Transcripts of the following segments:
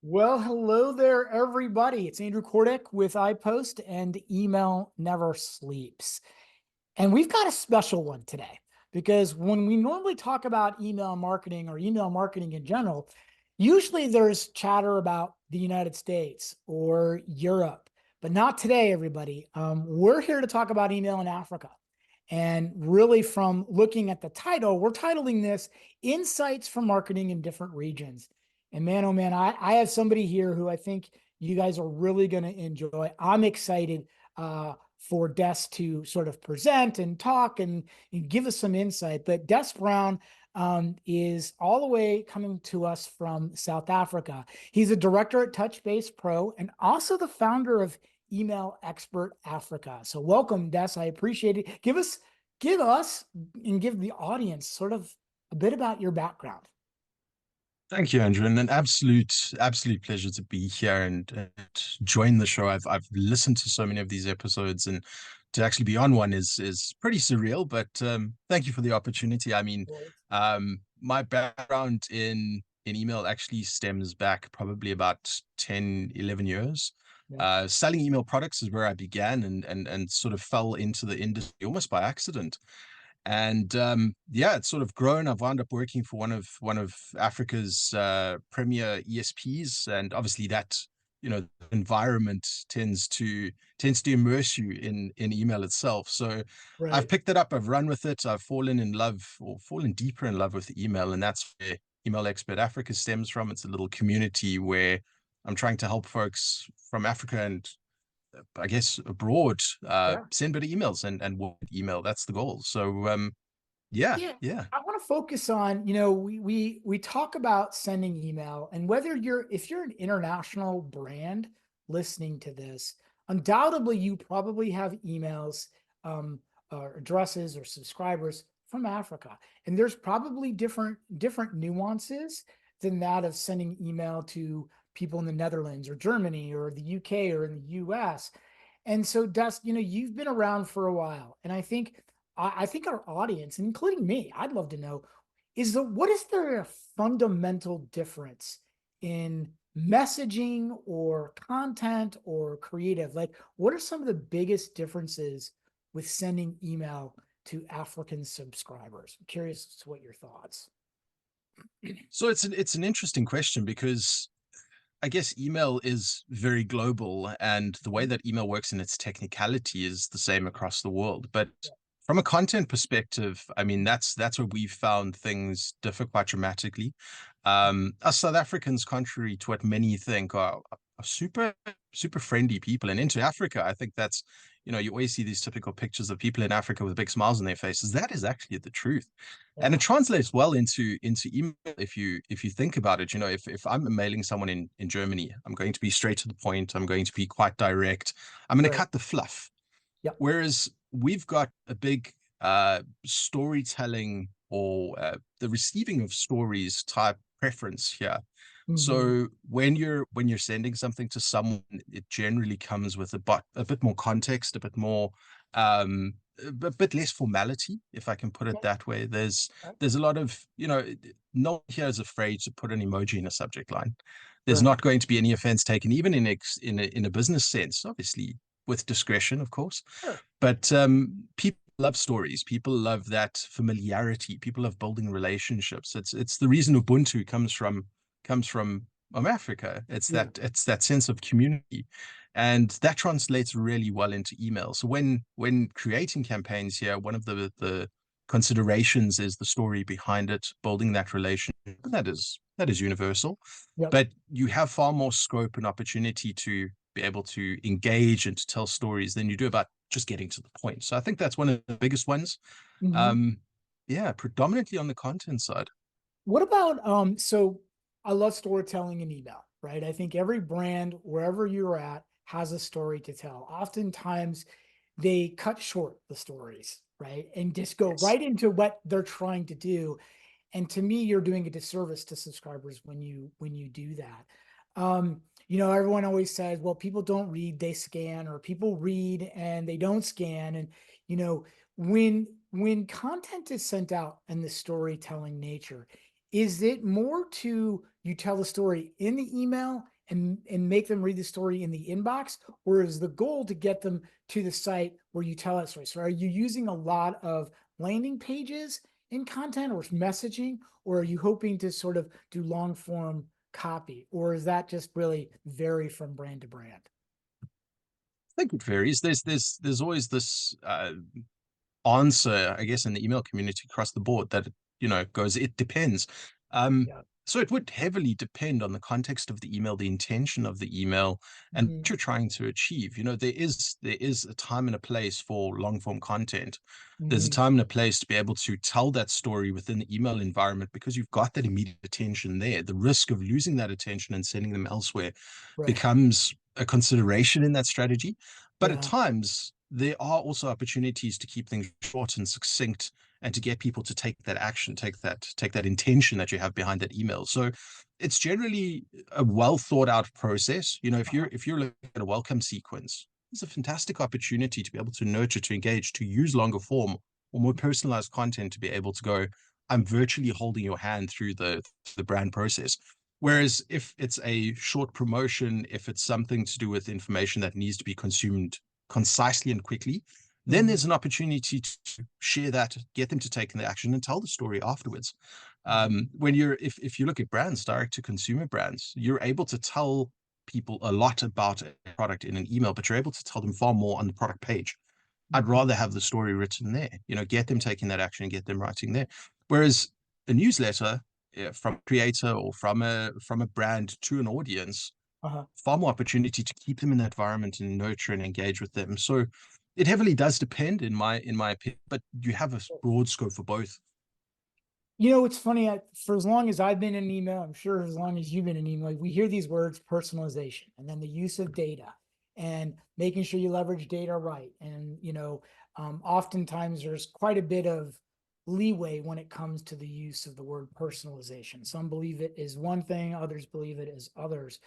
Well, hello there, everybody. It's Andrew Kordick with iPost and Email Never Sleeps. And we've got a special one today because when we normally talk about email marketing or email marketing in general, usually there's chatter about the United States or Europe, but not today, everybody. We're here to talk about email in Africa. And really, from looking at the title, we're titling this Insights for Marketing in Different Regions. And man, oh man, I have somebody here who I think you guys are really going to enjoy. I'm excited for Des to sort of present and talk and give us some insight. But Des Brown is all the way coming to us from South Africa. He's a director at TouchBase Pro and also the founder of Email Expert Africa. So welcome, Des. I appreciate it. Give us, and give the audience sort of a bit about your background. Thank you, Andrew, and an absolute pleasure to be here and join the show. I've listened to so many of these episodes, and to actually be on one is pretty surreal. But thank you for the opportunity. My background in email actually stems back probably about 10, 11 years. Yeah. Selling email products is where I began and sort of fell into the industry almost by accident. And yeah, it's sort of grown. I've wound up working for one of Africa's premier ESPs, and obviously that environment tends to immerse you in email itself. So I've Right. picked it up. I've run with it. I've fallen in love or fallen deeper in love with email, and that's where Email Expert Africa stems from. It's a little community where I'm trying to help folks from Africa and I guess abroad, Yeah. send better emails and work email. That's the goal. So yeah, Yeah. yeah. I want to focus on, we talk about sending email, and whether if you're an international brand listening to this, undoubtedly you probably have emails, or addresses or subscribers from Africa. And there's probably different nuances than that of sending email to people in the Netherlands or Germany or the UK or in the US. And so, Dust, you've been around for a while, and I think our audience, including me, I'd love to know, what is there a fundamental difference in messaging or content or creative? Like, what are some of the biggest differences with sending email to African subscribers? I'm curious as to what your thoughts. So it's an interesting question because I guess email is very global, and the way that email works in its technicality is the same across the world. But from a content perspective, I mean that's where we've found things differ quite dramatically. Us South Africans, contrary to what many think, are super friendly people, and into Africa, I think that's you always see these typical pictures of people in Africa with big smiles on their faces. That is actually the truth, and Yeah. it translates well into email if you think about it. If I'm mailing someone in Germany, I'm going to be straight to the point. I'm going to be quite direct. I'm going to Right. cut the fluff. Yep. Whereas we've got a big storytelling or the receiving of stories type preference here. Hmm. So when you're sending something to someone, it generally comes with a bit more context, a bit more a bit less formality, if I can put it that way. There's a lot of, no one here is afraid to put an emoji in a subject line. There's Right. not going to be any offense taken, even in a business sense, obviously with discretion, of course. Sure. But people love stories. People love that familiarity. People love building relationships. It's the reason Ubuntu comes from Africa. It's Yeah. that sense of community, and that translates really well into email. So when creating campaigns here, one of the considerations is the story behind it, building that relationship. That is universal, Yep. but you have far more scope and opportunity to be able to engage and to tell stories than you do about just getting to the point. So I think that's one of the biggest ones. Hmm. Um, yeah, predominantly on the content side. What about so I love storytelling in email, right? I think every brand, wherever you're at, has a story to tell. Oftentimes they cut short the stories, right? And just go Yes. right into what they're trying to do. And to me, you're doing a disservice to subscribers when you do that. Everyone always says, well, people don't read, they scan, or people read and they don't scan. And you know, when content is sent out and the storytelling nature, is it more to you tell the story in the email and make them read the story in the inbox, or is the goal to get them to the site where you tell that story? So are you using a lot of landing pages in content or messaging, or are you hoping to sort of do long form copy, or is that just really vary from brand to brand? I think it varies. There's always this answer, I guess, in the email community across the board that, goes, it depends. Yeah. So it would heavily depend on the context of the email, the intention of the email, and Mhm. what you're trying to achieve. There is a time and a place for long form content. There's a Mhm. time and a place to be able to tell that story within the email environment because you've got that immediate attention there. The risk of losing that attention and sending them elsewhere Right. becomes a consideration in that strategy. But at Yeah. times, there are also opportunities to keep things short and succinct and to get people to take that action, take that intention that you have behind that email. So it's generally a well thought out process. If you're looking at a welcome sequence, it's a fantastic opportunity to be able to nurture, to engage, to use longer form or more personalized content to be able to go, I'm virtually holding your hand through the brand process. Whereas if it's a short promotion, if it's something to do with information that needs to be consumed concisely and quickly, then Mhm. there's an opportunity to share that, get them to take the action and tell the story afterwards. Mhm. If you look at brands, direct to consumer brands, you're able to tell people a lot about a product in an email, but you're able to tell them far more on the product page. I'd Mhm. rather have the story written there, get them taking that action and get them writing there. Whereas a newsletter, from a creator or from a brand to an audience, Uh-huh. far more opportunity to keep them in that environment and nurture and engage with them. So it heavily does depend in my opinion, but you have a broad scope for both. It's funny. For as long as I've been in email, I'm sure as long as you've been in email, we hear these words personalization and then the use of data and making sure you leverage data right. And, oftentimes there's quite a bit of leeway when it comes to the use of the word personalization. Some believe it is one thing, others believe it is others.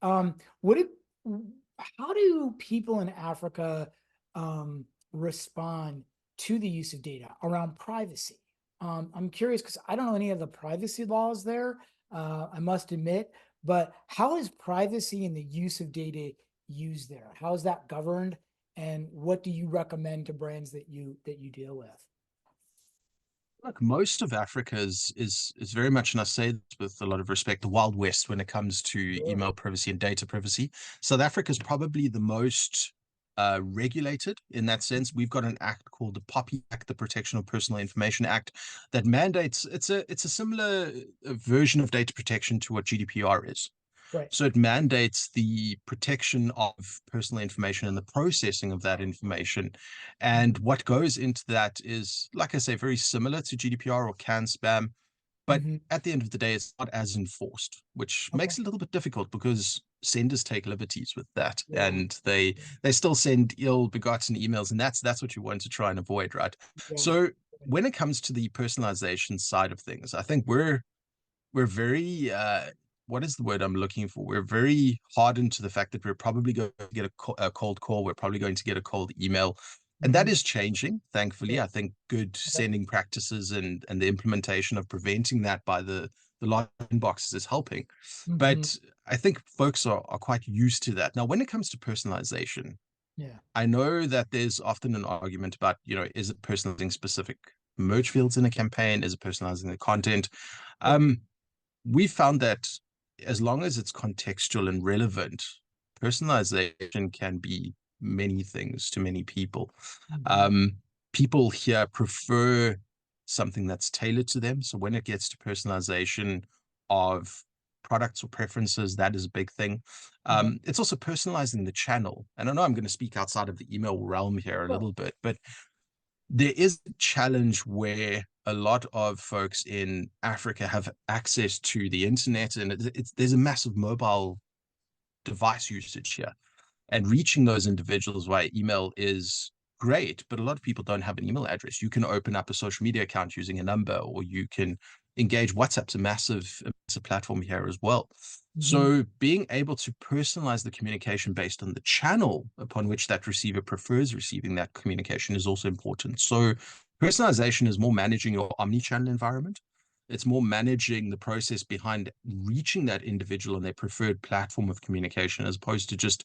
Um, what it, how do people in Africa respond to the use of data around privacy? I'm curious because I don't know any of the privacy laws there. I must admit, but how is privacy and the use of data used there? How is that governed? And what do you recommend to brands that you deal with? Look, most of Africa is very much, and I say this with a lot of respect, the Wild West when it comes to Sure. email privacy and data privacy. South Africa is probably the most regulated in that sense. We've got an act called the POPI Act, the Protection of Personal Information Act, that mandates it's a similar version of data protection to what GDPR is. Right. So it mandates the protection of personal information and the processing of that information. And what goes into that is, like I say, very similar to GDPR or CAN spam. But Mm-hmm. at the end of the day, it's not as enforced, which Okay. makes it a little bit difficult because senders take liberties with that, Yeah. and they still send ill-begotten emails, and that's what you want to try and avoid, right? Yeah. So when it comes to the personalization side of things, I think we're very what is the word I'm looking for? We're very hardened to the fact that we're probably going to get a cold call. We're probably going to get a cold email. And that Mm-hmm. is changing, thankfully. Sure. I think good Okay. sending practices and the implementation of preventing that by the large inboxes is helping. Mm-hmm. But I think folks are quite used to that. Now, when it comes to personalization, Yeah. I know that there's often an argument about, is it personalizing specific merge fields in a campaign? Is it personalizing the content? Sure. Um, we found that as long as it's contextual and relevant, personalization can be many things to many people. Mm-hmm. Um, People here prefer something that's tailored to them. So when it gets to personalization of products or preferences, that is a big thing. Okay. It's also personalizing the channel. And I know I'm going to speak outside of the email realm here a Sure. little bit, but there is a challenge where a lot of folks in Africa have access to the internet, and there's a massive mobile device usage here. And reaching those individuals via email is great, but a lot of people don't have an email address. You can open up a social media account using a number, or you can engage. WhatsApp's a massive platform here as well. Mm-hmm. So being able to personalize the communication based on the channel upon which that receiver prefers receiving that communication is also important. So personalization is more managing your omni-channel environment. It's more managing the process behind reaching that individual on their preferred platform of communication, as opposed to just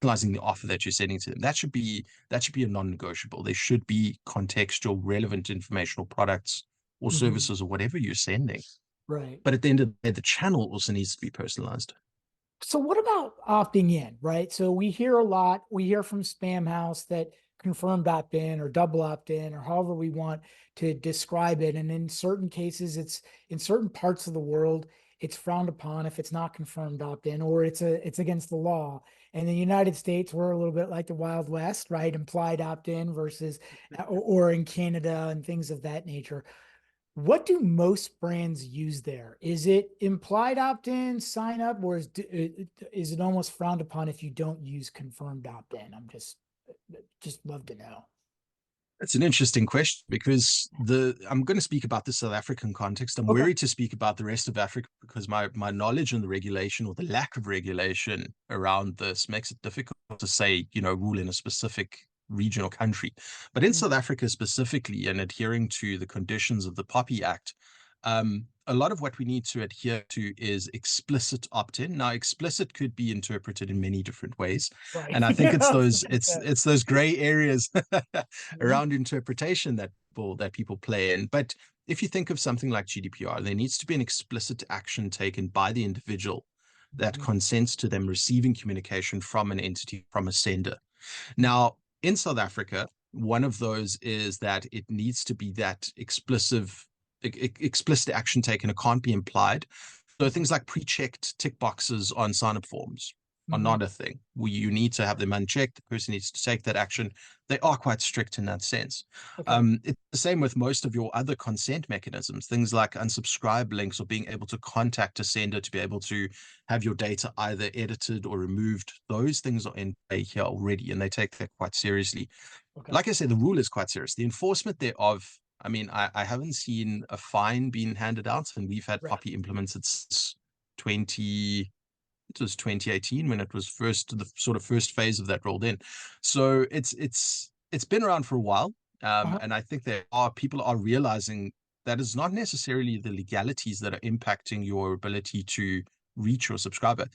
personalizing the offer that you're sending to them. That should be a non-negotiable. There should be contextual, relevant informational products or Hmm. services or whatever you're sending. Right. But at the end of the day, the channel also needs to be personalized. So what about opting in, right? So we hear a lot, we hear from Spam House that confirmed opt-in or double opt-in or however we want to describe it. And in certain cases, it's in certain parts of the world, it's frowned upon if it's not confirmed opt-in or it's against the law. In the United States, we're a little bit like the Wild West, right? Implied opt-in versus or in Canada and things of that nature. What do most brands use there? Is it implied opt-in, sign up, or is it almost frowned upon if you don't use confirmed opt-in? I'm just love to know. That's an interesting question, because I'm going to speak about the South African context. I'm Okay. worried to speak about the rest of Africa because my knowledge on the regulation, or the lack of regulation around this, makes it difficult to say, rule in a specific region or country. But in South Mhm. Africa specifically, and adhering to the conditions of the POPI Act, a lot of what we need to adhere to is explicit opt-in. Now, explicit could be interpreted in many different ways, Right. and I think Yeah, it's I was those gonna it's say. it's those gray areas Mhm. around interpretation that people play in. But if you think of something like GDPR, there needs to be an explicit action taken by the individual that Mhm. consents to them receiving communication from an entity, from a sender. Mhm. Now, in South Africa, one of those is that it needs to be that explicit action taken. It can't be implied. So Mhm. things like pre-checked tick boxes on sign-up forms are Mhm. not a thing. You need to have them unchecked. The person needs to take that action. They are quite strict in that sense. Okay. It's the same with most of your other consent mechanisms, things like unsubscribe links, or being able to contact a sender to be able to have your data either edited or removed. Those things are in play here already, and they take that quite seriously. Okay. Like I said, the rule is quite serious. The enforcement thereof, I mean, I haven't seen a fine being handed out, and we've had Right. POPI implemented since 20, it was 2018 when it was the sort of first phase of that rolled in. So it's been around for a while. Uh-huh. And I think people are realizing that it's not necessarily the legalities that are impacting your ability to reach your subscriber.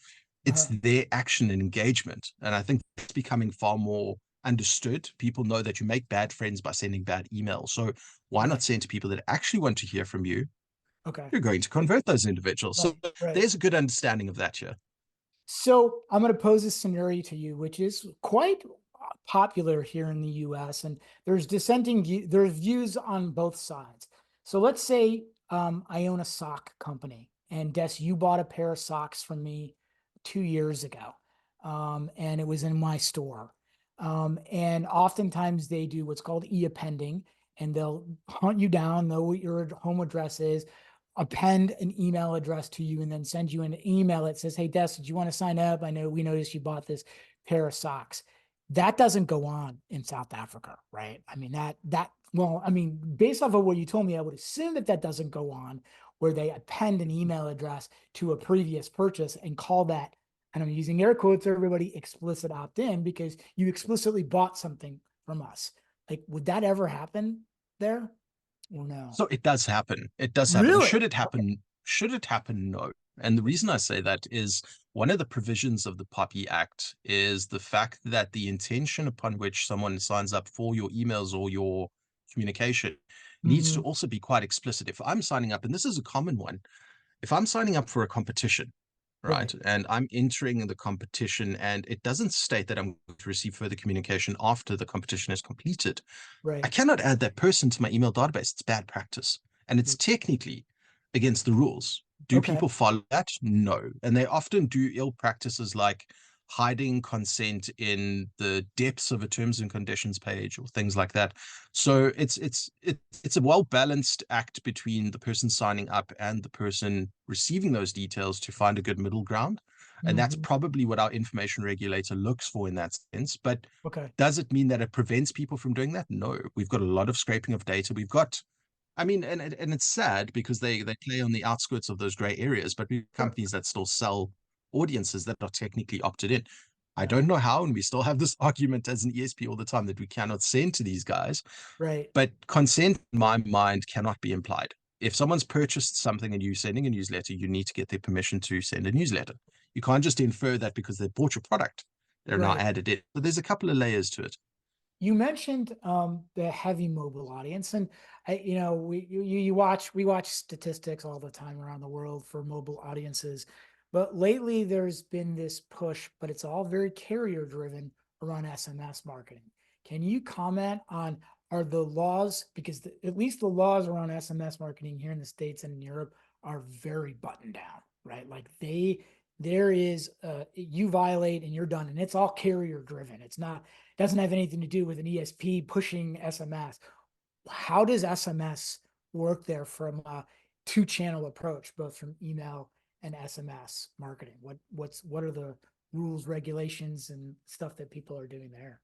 It's Uh-huh. their action and engagement. And I think it's becoming far more understood. People know that you make bad friends by sending bad emails. So why not Right. send to people that actually want to hear from you? Okay. You're going to convert those individuals. So Right. Right. there's a good understanding of that here. So I'm going to pose a scenario to you, which is quite popular here in the U.S. and there's there's views on both sides. So let's say I own a sock company, and Des, you bought a pair of socks from me 2 years ago, and it was in my store. And oftentimes they do what's called e-appending, and they'll hunt you down, know what your home address is, append an email address to you, and then send you an email that says, "Hey, Des, did you want to sign up? I know we noticed you bought this pair of socks." That doesn't go on in South Africa, right? I mean, well, I mean, based off of what you told me, I would assume that that doesn't go on where they append an email address to a previous purchase and call that, and I'm using air quotes, everybody, explicit opt-in, because you explicitly bought something from us. Like, would that ever happen there or no? So it does happen. It does happen. Really? Should it Okay. happen? Should it happen? No. And the reason I say that is one of the provisions of the POPI Act is the fact that the intention upon which someone signs up for your emails or your communication needs to Mm-hmm. also be quite explicit. If I'm signing up, and this is a common one, if I'm signing up for a competition, right, Right. and I'm entering the competition and it doesn't state that I'm going to receive further communication after the competition is completed, I Right. cannot add that person to my email database. It's bad practice. And it's technically against the rules. Do Okay. people follow that? No. And they often do ill practices like hiding consent in the depths of a terms and conditions page or things like that. So it's a well balanced act between the person signing up and the person receiving those details to find a good middle ground. And that's Mm-hmm. probably what our information regulator looks for in that sense. But Okay. does it mean that it prevents people from doing that? No. We've got a lot of scraping of data. We've got, I mean, and it's sad because they play on the outskirts of those gray areas, but we have Sure. companies that still sell audiences that are technically opted in. I Yeah. don't know how, and we still have this argument as an ESP all the time that we cannot send to these guys. Right. But consent, in my mind, cannot be implied. if someone's purchased something and you're sending a newsletter, you need to get their permission to send a newsletter. You can't just infer that because they bought your product. They're now Right. added in. So there's a couple of layers to it. You mentioned the heavy mobile audience, and we watch statistics all the time around the world for mobile audiences, but lately there's been this push, but it's all very carrier driven around SMS marketing. Can you comment on, are the laws, because at least the laws around SMS marketing here in the States and in Europe are very buttoned down, right? Like there is you violate and you're done, and it's all carrier driven. It's not, doesn't have anything to do with an ESP pushing SMS. How does SMS work there from a two-channel approach, both from email and SMS marketing? What are the rules, regulations, and stuff that people are doing there?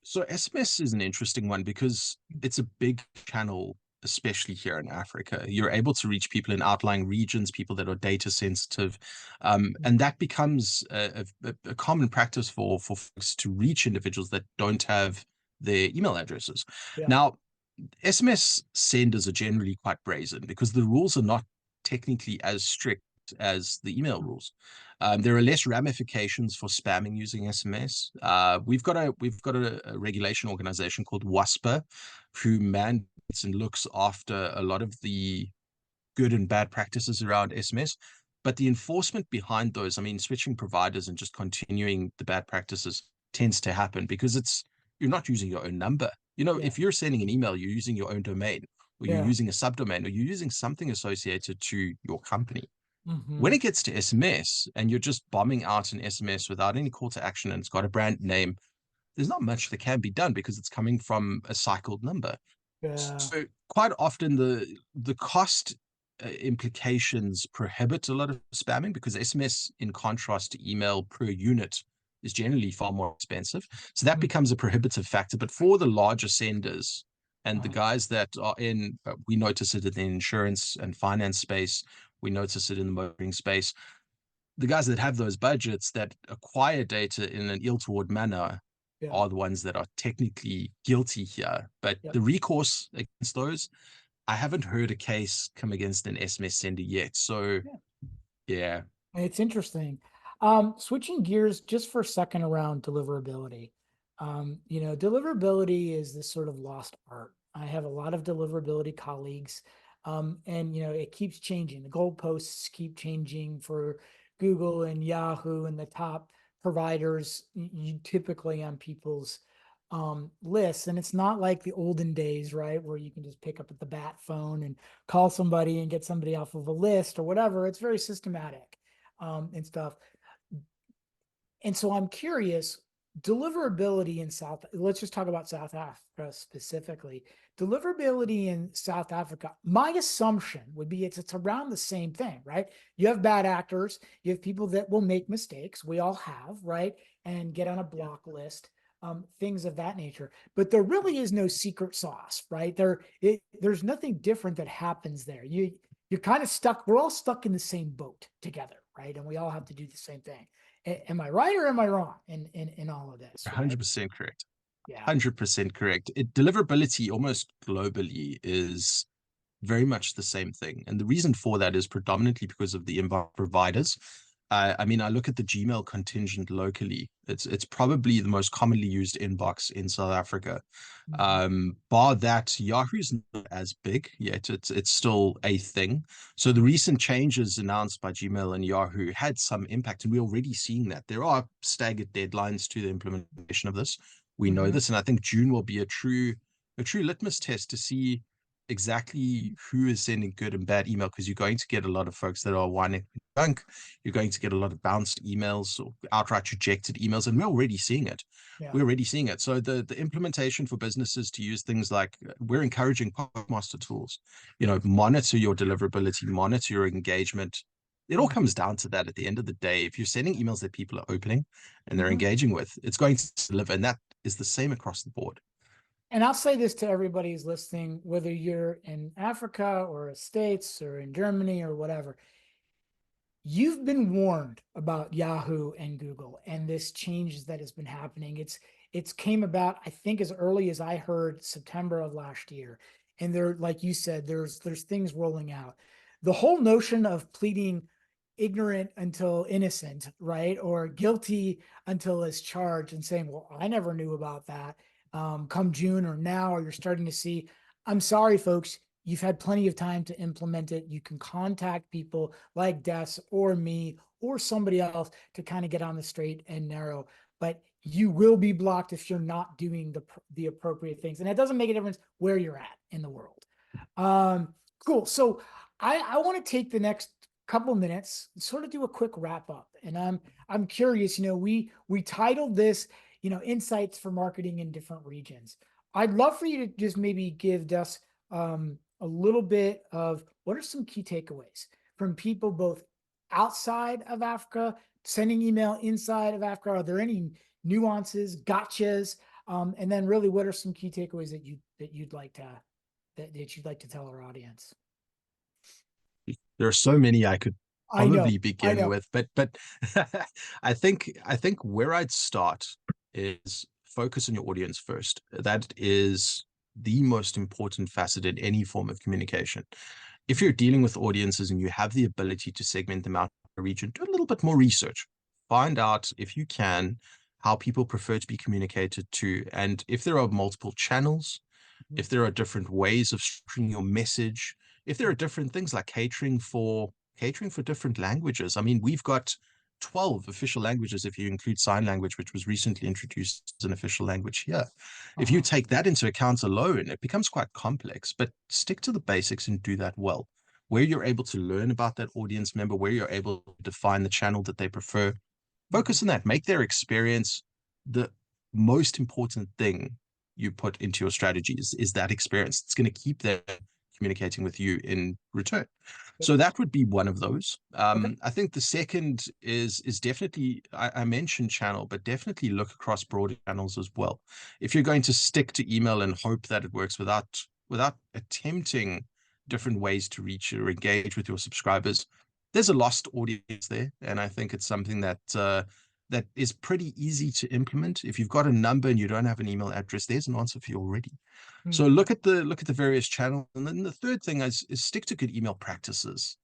So SMS is an interesting one because it's a big channel, especially here in Africa. You're able to reach people in outlying regions, people that are data sensitive, and that becomes a common practice for folks to reach individuals that don't have their email addresses. Yeah. Now, SMS senders are generally quite brazen because the rules are not technically as strict as the email rules. There are less ramifications for spamming using SMS. We've got a regulation organization called WASPA, who mandates and looks after a lot of the good and bad practices around SMS. But the enforcement behind those, I mean, switching providers and just continuing the bad practices tends to happen because you're not using your own number. Yeah. If you're sending an email, you're using your own domain, or you're Yeah. using a subdomain, or you're using something associated to your company. When Mm-hmm. it gets to SMS and you're just bombing out an SMS without any call to action and it's got a brand name, there's not much that can be done because it's coming from a cycled number. Yeah. So quite often the cost implications prohibit a lot of spamming because SMS, in contrast to email per unit, is generally far more expensive. So that Mm. becomes a prohibitive factor. But for the larger senders and the Uh, guys that are in, we notice it in the insurance and finance space, we notice it in the motoring space. The guys that have those budgets that acquire data in an ill-toward manner yeah. are the ones that are technically guilty here. But Yep. the recourse against those, I haven't heard a case come against an SMS sender yet. So Yeah. yeah. It's interesting. Switching gears just for a second around deliverability. Deliverability is this sort of lost art. I have a lot of deliverability colleagues, and it keeps changing. The goalposts keep changing for Google and Yahoo and the top providers, you typically on people's lists. And it's not like the olden days, right, where you can just pick up at the bat phone and call somebody and get somebody off of a list or whatever. It's very systematic and stuff. And so I'm curious, deliverability in let's just talk about South Africa specifically. Deliverability in South Africa, my assumption would be it's around the same thing, right? You have bad actors, you have people that will make mistakes, we all have, right? And get on a block list, things of that nature. But there really is no secret sauce, right? There's nothing different that happens there. You're kind of stuck, we're all stuck in the same boat together, right? And we all have to do the same thing. Am I right or am I wrong in all of this? Right? 100% correct. Yeah. 100% correct. Deliverability almost globally is very much the same thing. And the reason for that is predominantly because of the inbox providers. I mean, I look at the Gmail contingent locally. It's probably the most commonly used inbox in South Africa. Bar that, Yahoo's not as big yet. It's still a thing. So the recent changes announced by Gmail and Yahoo had some impact, and we're already seeing that. There are staggered deadlines to the implementation of this. We know Mm-hmm. this, and I think June will be a true litmus test to see exactly who is sending good and bad email, because you're going to get a lot of folks that are whining junk. You're going to get a lot of bounced emails or outright rejected emails, and we're already seeing it. Yeah. We're already seeing it. So the implementation for businesses to use things like, we're encouraging Postmaster tools, monitor your deliverability, monitor your engagement. It all comes down to that at the end of the day. If you're sending emails that people are opening and they're Mm-hmm. engaging with, it's going to deliver. And that is the same across the board. And I'll say this to everybody who's listening, whether you're in Africa or the States or in Germany or whatever, you've been warned about Yahoo and Google and this change that has been happening. It's came about, I think, as early as I heard September of last year. and they're, like you said, there's things rolling out. The whole notion of pleading ignorant until innocent, right? Or guilty until is charged, and saying, well, I never knew about that. Come June or now, or you're starting to see, I'm sorry, folks, you've had plenty of time to implement it. You can contact people like Des or me or somebody else to kind of get on the straight and narrow, but you will be blocked if you're not doing the appropriate things. And it doesn't make a difference where you're at in the world. Cool. So I want to take the next couple minutes, sort of do a quick wrap up. And I'm curious, we titled this, insights for marketing in different regions. I'd love for you to just maybe give us a little bit of what are some key takeaways from people both outside of Africa, sending email inside of Africa. Are there any nuances, gotchas? And then really, what are some key takeaways that you'd like to tell our audience? There are so many I could I know. probably begin with, but I think where I'd start is focus on your audience first. That is the most important facet in any form of communication. If you're dealing with audiences and you have the ability to segment them out per region, do a little bit more research. Find out, if you can, how people prefer to be communicated to, and if there are multiple channels, if there are different ways of structuring your message, if there are different things like catering for different languages. I mean, we've got 12 official languages if you include sign language, which was recently introduced as an official language here. If you take that into account alone, it becomes quite complex, but stick to the basics and do that well. Where you're able to learn about that audience member, where you're able to define the channel that they prefer, focus on that. Make their experience the most important thing you put into your strategies. Is that experience. It's going to keep them communicating with you in return. So that would be one of those. I think the second is definitely, I mentioned channel, but definitely look across broader channels as well. If you're going to stick to email and hope that it works without attempting different ways to reach or engage with your subscribers, there's a lost audience there. And I think it's something that that is pretty easy to implement. If you've got a number and you don't have an email address, there's an answer for you already. So look at the various channels. And then the third thing is stick to good email practices,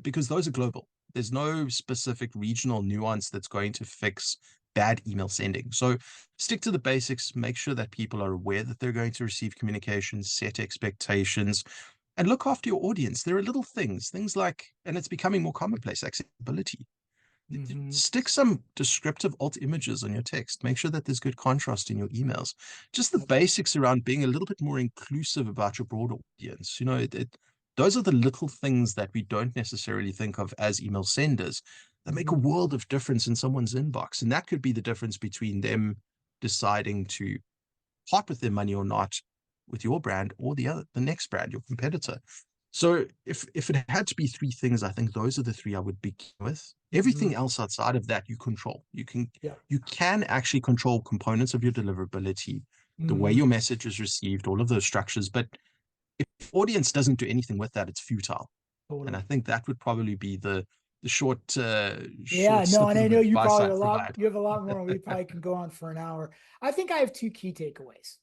because those are global. There's no specific regional nuance that's going to fix bad email sending. So stick to the basics, make sure that people are aware that they're going to receive communications, set expectations, and look after your audience. There are little things like, and it's becoming more commonplace, accessibility. Stick some descriptive alt images on your text. Make sure that there's good contrast in your emails. Just the basics around being a little bit more inclusive about your broader audience. Those are the little things that we don't necessarily think of as email senders that make a world of difference in someone's inbox. And that could be the difference between them deciding to part with their money or not with your brand or the next brand, your competitor. So if it had to be three things, I think those are the three I would begin with. Everything else outside of that, you control. You can actually control components of your deliverability, the way your message is received, all of those structures. But if audience doesn't do anything with that, it's futile. And I think that would probably be the short yeah, no, and I know you probably you have a lot more. We probably can go on for an hour. I think I have two key takeaways.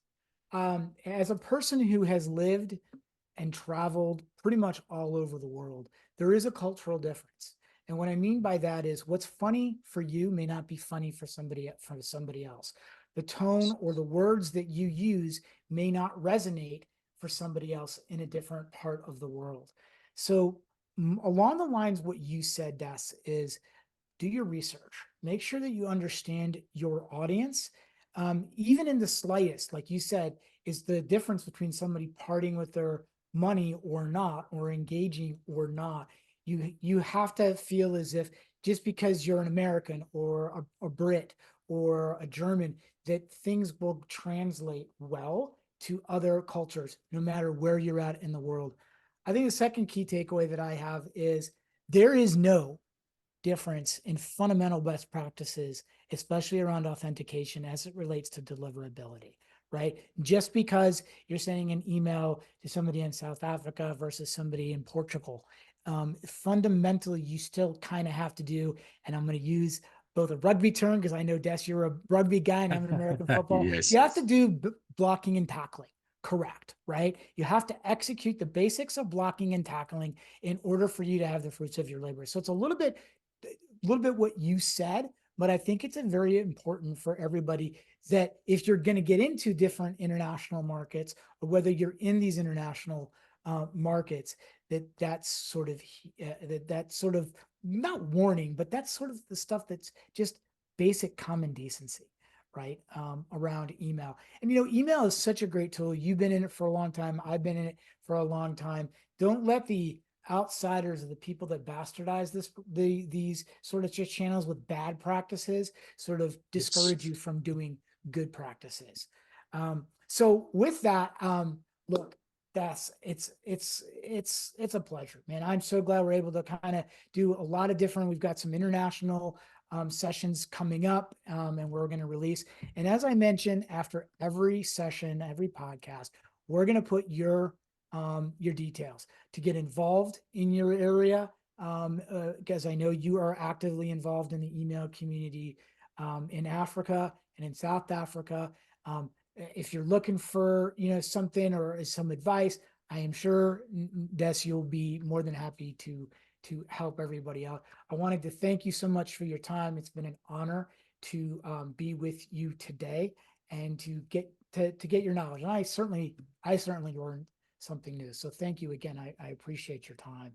As a person who has lived and traveled pretty much all over the world, there is a cultural difference. And what I mean by that is what's funny for you may not be funny for somebody else. The tone or the words that you use may not resonate for somebody else in a different part of the world. So along the lines, what you said, Des, is do your research. Make sure that you understand your audience. Even in the slightest, like you said, is the difference between somebody parting with their money or not, or engaging or not. You have to feel as if just because you're an American or a Brit or a German, that things will translate well to other cultures, no matter where you're at in the world. I think the second key takeaway that I have is there is no difference in fundamental best practices, especially around authentication as it relates to deliverability. Right? Just because you're sending an email to somebody in South Africa versus somebody in Portugal, fundamentally, you still kind of have to do, and I'm going to use both a rugby term because I know, Des, you're a rugby guy and I'm an American football. Yes. You have to do blocking and tackling, correct, right? You have to execute the basics of blocking and tackling in order for you to have the fruits of your labor. So it's a little bit what you said, but I think it's very important for everybody that if you're going to get into different international markets, or whether you're in these international markets, that's sort of that's sort of not warning, but that's sort of the stuff that's just basic common decency, right? Around email. And email is such a great tool. You've been in it for a long time. I've been in it for a long time. Don't let the outsiders or the people that bastardize these sort of just channels with bad practices sort of discourage you from doing good practices. So with that, look, it's a pleasure, man. I'm so glad we're able to kind of do a lot of different. We've got some international sessions coming up, and we're going to release. And as I mentioned, after every session, every podcast, we're going to put your details to get involved in your area, because I know you are actively involved in the email community in Africa and in South Africa. If you're looking for something or some advice, I am sure, Des, you'll be more than happy to help everybody out. I wanted to thank you so much for your time. It's been an honor to be with you today and to get your knowledge. And I certainly learned something new. So thank you again. I appreciate your time.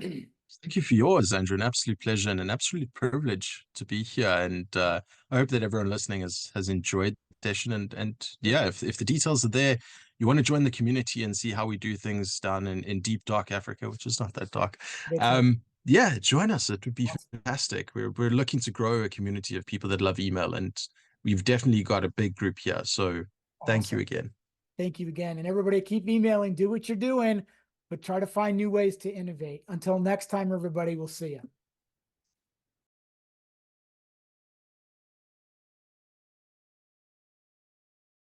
Thank you for yours, Andrew. An absolute pleasure and an absolute privilege to be here. And I hope that everyone listening has enjoyed the session. And yeah, if the details are there, you want to join the community and see how we do things down in deep, dark Africa, which is not that dark. Yeah, join us. It would be fantastic. We're looking to grow a community of people that love email, and we've definitely got a big group here. So thank you again. Thank you again. And everybody keep emailing, do what you're doing, but try to find new ways to innovate. Until next time, everybody, we'll see you.